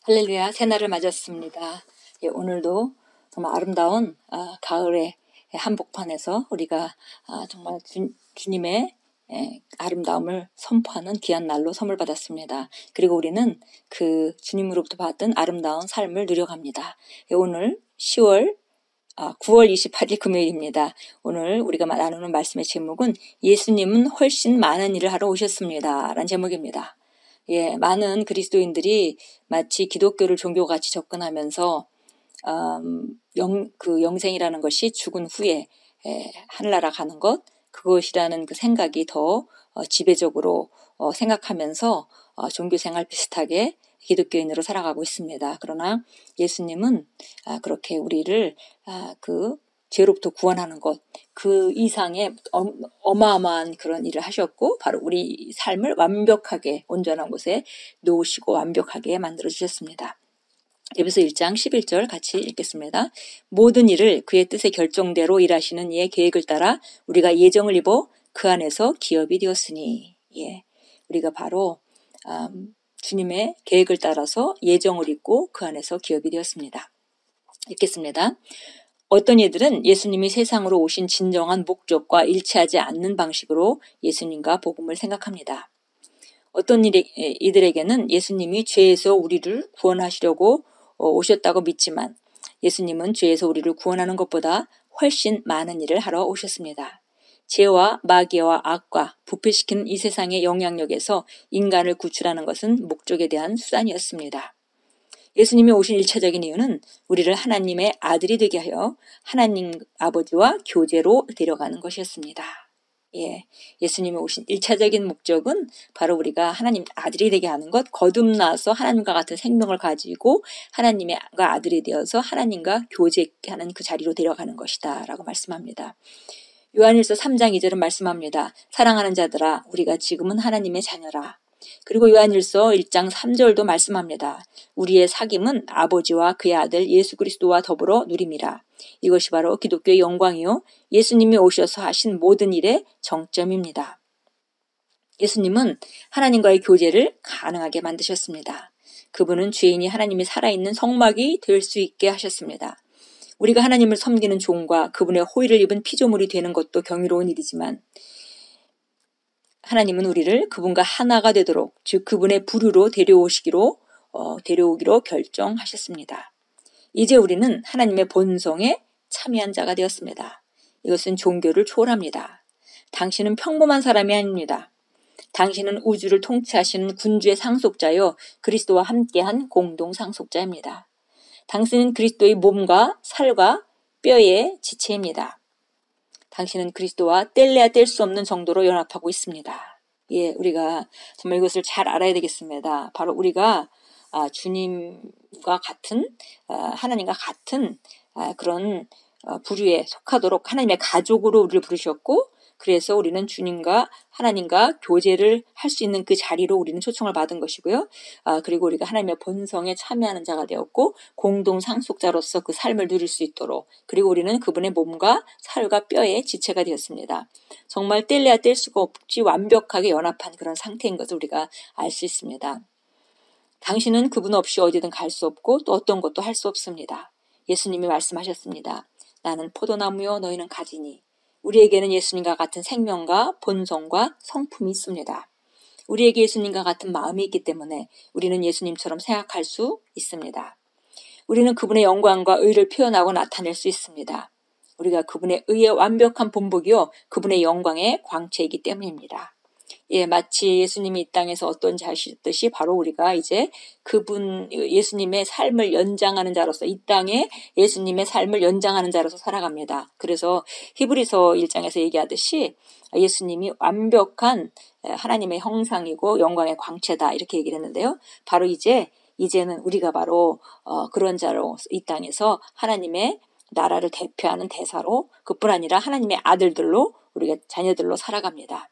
할렐루야, 새날을 맞았습니다. 예, 오늘도 정말 아름다운 가을의 한복판에서 우리가 정말 주님의 아름다움을 선포하는 귀한 날로 선물 받았습니다. 그리고 우리는 그 주님으로부터 받은 아름다운 삶을 누려갑니다. 예, 오늘 9월 28일 금요일입니다. 오늘 우리가 나누는 말씀의 제목은 예수님은 훨씬 많은 일을 하러 오셨습니다. 라는 제목입니다. 예, 많은 그리스도인들이 마치 기독교를 종교같이 접근하면서 영생이라는 것이 죽은 후에 하늘나라 가는 것, 그것이라는 그 생각이 더 지배적으로 생각하면서 종교생활 비슷하게 기독교인으로 살아가고 있습니다. 그러나 예수님은 그렇게 우리를 그 죄로부터 구원하는 것, 그 이상의 어마어마한 그런 일을 하셨고, 바로 우리 삶을 완벽하게 온전한 곳에 놓으시고 완벽하게 만들어 주셨습니다. 에베소 1장 11절 같이 읽겠습니다. 모든 일을 그의 뜻의 결정대로 일하시는 이의 계획을 따라 우리가 예정을 입어 그 안에서 기업이 되었으니. 예, 우리가 바로 주님의 계획을 따라서 예정을 입고 그 안에서 기업이 되었습니다. 읽겠습니다. 어떤 이들은 예수님이 세상으로 오신 진정한 목적과 일치하지 않는 방식으로 예수님과 복음을 생각합니다. 어떤 이들에게는 예수님이 죄에서 우리를 구원하시려고 오셨다고 믿지만 예수님은 죄에서 우리를 구원하는 것보다 훨씬 많은 일을 하러 오셨습니다. 죄와 마귀와 악과 부패시키는 이 세상의 영향력에서 인간을 구출하는 것은 목적에 대한 수단이었습니다. 예수님이 오신 1차적인 이유는 우리를 하나님의 아들이 되게 하여 하나님 아버지와 교제로 데려가는 것이었습니다. 예, 예수님이 오신 1차적인 목적은 바로 우리가 하나님 아들이 되게 하는 것, 거듭나서 하나님과 같은 생명을 가지고 하나님의 아들이 되어서 하나님과 교제하는 그 자리로 데려가는 것이다 라고 말씀합니다. 요한일서 3장 2절은 말씀합니다. 사랑하는 자들아, 우리가 지금은 하나님의 자녀라. 그리고 요한일서 1장 3절도 말씀합니다. 우리의 사귐은 아버지와 그의 아들 예수 그리스도와 더불어 누림이라. 이것이 바로 기독교의 영광이요 예수님이 오셔서 하신 모든 일의 정점입니다. 예수님은 하나님과의 교제를 가능하게 만드셨습니다. 그분은 죄인이 하나님이 살아있는 성막이 될 수 있게 하셨습니다. 우리가 하나님을 섬기는 종과 그분의 호의를 입은 피조물이 되는 것도 경이로운 일이지만 하나님은 우리를 그분과 하나가 되도록, 즉 그분의 부류로 데려오기로 결정하셨습니다. 이제 우리는 하나님의 본성에 참여한 자가 되었습니다. 이것은 종교를 초월합니다. 당신은 평범한 사람이 아닙니다. 당신은 우주를 통치하시는 군주의 상속자요 그리스도와 함께한 공동 상속자입니다. 당신은 그리스도의 몸과 살과 뼈의 지체입니다. 당신은 그리스도와 뗄래야 뗄 수 없는 정도로 연합하고 있습니다. 예, 우리가 정말 이것을 잘 알아야 되겠습니다. 바로 우리가 주님과 같은 하나님과 같은 그런 부류에 속하도록 하나님의 가족으로 우리를 부르셨고, 그래서 우리는 주님과 하나님과 교제를 할 수 있는 그 자리로 우리는 초청을 받은 것이고요. 그리고 우리가 하나님의 본성에 참여하는 자가 되었고 공동 상속자로서 그 삶을 누릴 수 있도록, 그리고 우리는 그분의 몸과 살과 뼈의 지체가 되었습니다. 정말 뗄래야 뗄 수가 없이 완벽하게 연합한 그런 상태인 것을 우리가 알 수 있습니다. 당신은 그분 없이 어디든 갈 수 없고 또 어떤 것도 할 수 없습니다. 예수님이 말씀하셨습니다. 나는 포도나무요 너희는 가지니. 우리에게는 예수님과 같은 생명과 본성과 성품이 있습니다. 우리에게 예수님과 같은 마음이 있기 때문에 우리는 예수님처럼 생각할 수 있습니다. 우리는 그분의 영광과 의를 표현하고 나타낼 수 있습니다. 우리가 그분의 의의 완벽한 본보기요 그분의 영광의 광채이기 때문입니다. 예, 마치 예수님이 이 땅에서 어떤지 하셨듯이 바로 우리가 이제 예수님의 삶을 연장하는 자로서 이 땅에 예수님의 삶을 연장하는 자로서 살아갑니다. 그래서 히브리서 1장에서 얘기하듯이 예수님이 완벽한 하나님의 형상이고 영광의 광채다 이렇게 얘기를 했는데요. 바로 이제는 우리가 바로 그런 자로 이 땅에서 하나님의 나라를 대표하는 대사로, 그뿐 아니라 하나님의 아들들로 우리가 자녀들로 살아갑니다.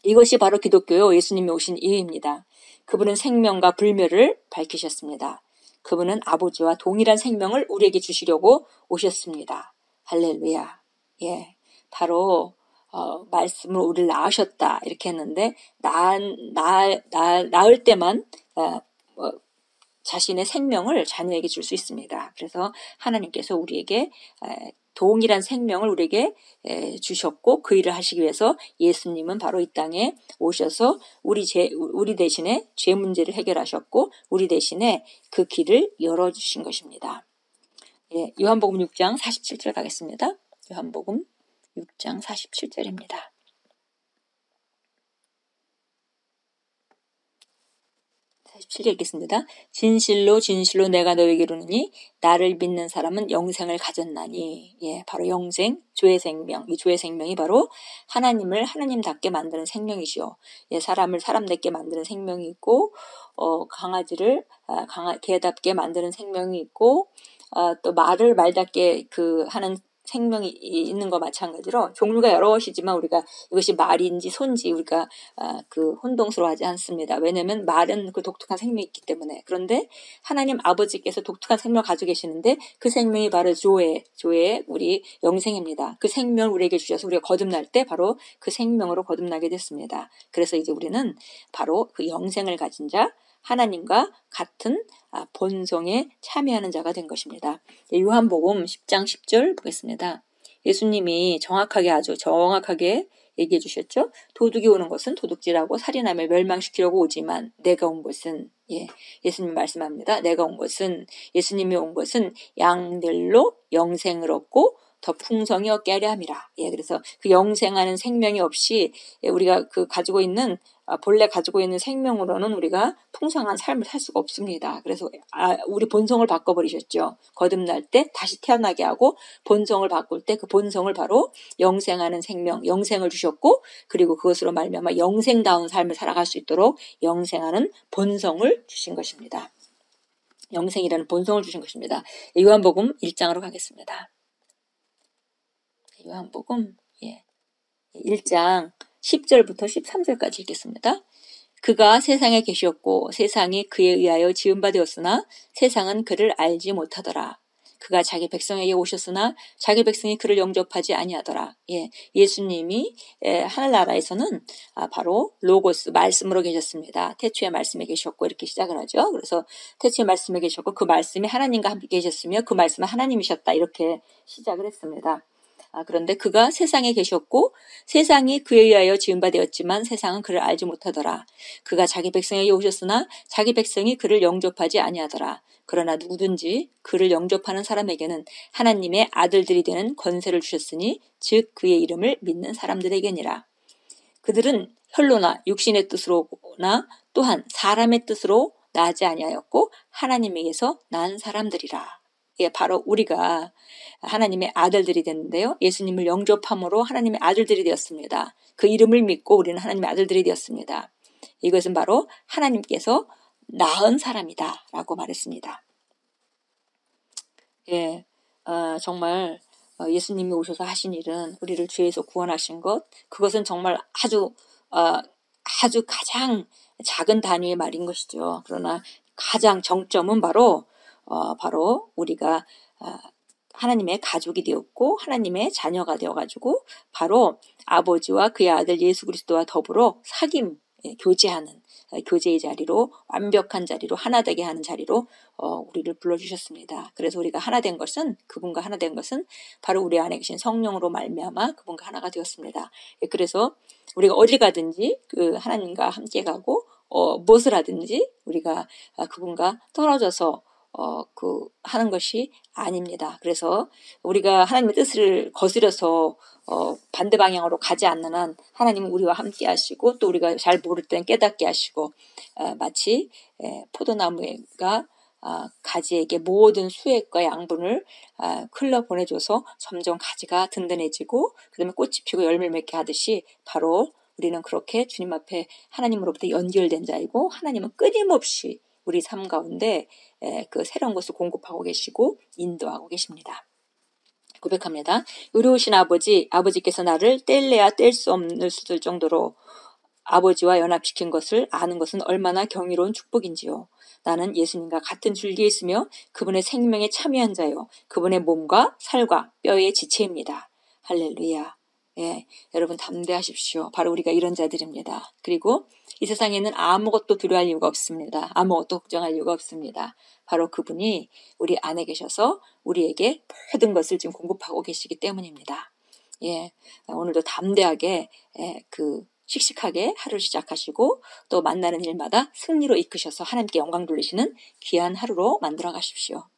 이것이 바로 기독교요 예수님이 오신 이유입니다. 그분은 생명과 불멸을 밝히셨습니다. 그분은 아버지와 동일한 생명을 우리에게 주시려고 오셨습니다. 할렐루야. 예, 바로 말씀을 우리를 낳으셨다 이렇게 했는데 낳을 때만 자신의 생명을 자녀에게 줄 수 있습니다. 그래서 하나님께서 우리에게 동일한 생명을 우리에게 주셨고 그 일을 하시기 위해서 예수님은 바로 이 땅에 오셔서 우리 대신에 죄 문제를 해결하셨고 우리 대신에 그 길을 열어주신 것입니다. 예, 요한복음 6장 47절 가겠습니다. 요한복음 6장 47절입니다. 47절 읽겠습니다. 진실로 진실로 내가 너에게 이르노니 나를 믿는 사람은 영생을 가졌나니. 예, 바로 영생, 조의 생명. 이 조의 생명이 바로 하나님을 하나님답게 만드는 생명이시오. 예, 사람을 사람답게 만드는 생명이 있고 강아지를 개답게 만드는 생명이 있고 또 말을 말답게 하는 생명이 있는 것 마찬가지로 종류가 여럿이지만 우리가 이것이 말인지 손지 우리가 혼동스러워하지 않습니다. 왜냐하면 말은 그 독특한 생명이 있기 때문에. 그런데 하나님 아버지께서 독특한 생명을 가지고 계시는데 그 생명이 바로 조의 우리 영생입니다. 그 생명을 우리에게 주셔서 우리가 거듭날 때 바로 그 생명으로 거듭나게 됐습니다. 그래서 이제 우리는 바로 그 영생을 가진 자, 하나님과 같은 본성에 참여하는 자가 된 것입니다. 요한복음 10장 10절 보겠습니다. 예수님이 아주 정확하게 얘기해 주셨죠. 도둑이 오는 것은 도둑질하고 살인하며 멸망시키려고 오지만 내가 온 것은 예수님 말씀합니다. 예수님이 온 것은 양들로 영생을 얻고 더 풍성히 얻게 하려 함이라. 그래서 그 영생하는 생명이 없이 우리가 본래 가지고 있는 생명으로는 우리가 풍성한 삶을 살 수가 없습니다. 그래서 우리 본성을 바꿔버리셨죠. 거듭날 때 다시 태어나게 하고 본성을 바꿀 때 그 본성을 바로 영생하는 생명, 영생을 주셨고 그리고 그것으로 말미암아 영생다운 삶을 살아갈 수 있도록 영생하는 본성을 주신 것입니다. 영생이라는 본성을 주신 것입니다. 요한복음 1장으로 가겠습니다. 요한복음 1장 10절부터 13절까지 읽겠습니다. 그가 세상에 계셨고 세상이 그에 의하여 지은 바 되었으나 세상은 그를 알지 못하더라. 그가 자기 백성에게 오셨으나 자기 백성이 그를 영접하지 아니하더라. 예수님이 하늘나라에서는 바로 로고스 말씀으로 계셨습니다. 태초에 말씀에 계셨고 이렇게 시작을 하죠. 그래서 태초에 말씀에 계셨고 그 말씀이 하나님과 함께 계셨으며 그 말씀은 하나님이셨다. 이렇게 시작을 했습니다. 그런데 그가 세상에 계셨고 세상이 그에 의하여 지은 바 되었지만 세상은 그를 알지 못하더라. 그가 자기 백성에게 오셨으나 자기 백성이 그를 영접하지 아니하더라. 그러나 누구든지 그를 영접하는 사람에게는 하나님의 아들들이 되는 권세를 주셨으니 즉 그의 이름을 믿는 사람들에게니라. 그들은 혈로나 육신의 뜻으로나 또한 사람의 뜻으로 나지 아니하였고 하나님에게서 난 사람들이라. 바로 우리가 하나님의 아들들이 됐는데요. 예수님을 영접함으로 하나님의 아들들이 되었습니다. 그 이름을 믿고 우리는 하나님의 아들들이 되었습니다. 이것은 바로 하나님께서 낳은 사람이다 라고 말했습니다. 정말 예수님이 오셔서 하신 일은 우리를 죄에서 구원하신 것, 그것은 정말 아주 가장 작은 단위의 말인 것이죠. 그러나 가장 정점은 바로 우리가 하나님의 가족이 되었고 하나님의 자녀가 되어가지고 바로 아버지와 그의 아들 예수 그리스도와 더불어 교제하는 교제의 자리로 완벽한 자리로 하나 되게 하는 자리로 우리를 불러주셨습니다. 그래서 우리가 그분과 하나 된 것은 바로 우리 안에 계신 성령으로 말미암아 그분과 하나가 되었습니다. 그래서 우리가 어딜 가든지 하나님과 함께 가고 무엇을 하든지 우리가 그분과 떨어져서 하는 것이 아닙니다. 그래서 우리가 하나님의 뜻을 거스려서 반대 방향으로 가지 않는 한 하나님은 우리와 함께 하시고 또 우리가 잘 모를 때는 깨닫게 하시고 마치 포도나무가 가지에게 모든 수액과 양분을 흘러 보내줘서 점점 가지가 든든해지고 그다음에 꽃이 피고 열매를 맺게 하듯이 바로 우리는 그렇게 주님 앞에 하나님으로부터 연결된 자이고 하나님은 끊임없이 우리 삶 가운데 그 새로운 것을 공급하고 계시고 인도하고 계십니다. 고백합니다. 의로우신 아버지께서 나를 뗄래야 뗄 수 없는 수들 정도로 아버지와 연합시킨 것을 아는 것은 얼마나 경이로운 축복인지요. 나는 예수님과 같은 줄기에 있으며 그분의 생명에 참여한 자요. 그분의 몸과 살과 뼈의 지체입니다. 할렐루야. 여러분 담대하십시오. 바로 우리가 이런 자들입니다. 그리고 이 세상에는 아무것도 두려워할 이유가 없습니다. 아무것도 걱정할 이유가 없습니다. 바로 그분이 우리 안에 계셔서 우리에게 모든 것을 지금 공급하고 계시기 때문입니다. 예, 오늘도 담대하게 씩씩하게 하루를 시작하시고 또 만나는 일마다 승리로 이끄셔서 하나님께 영광 돌리시는 귀한 하루로 만들어 가십시오.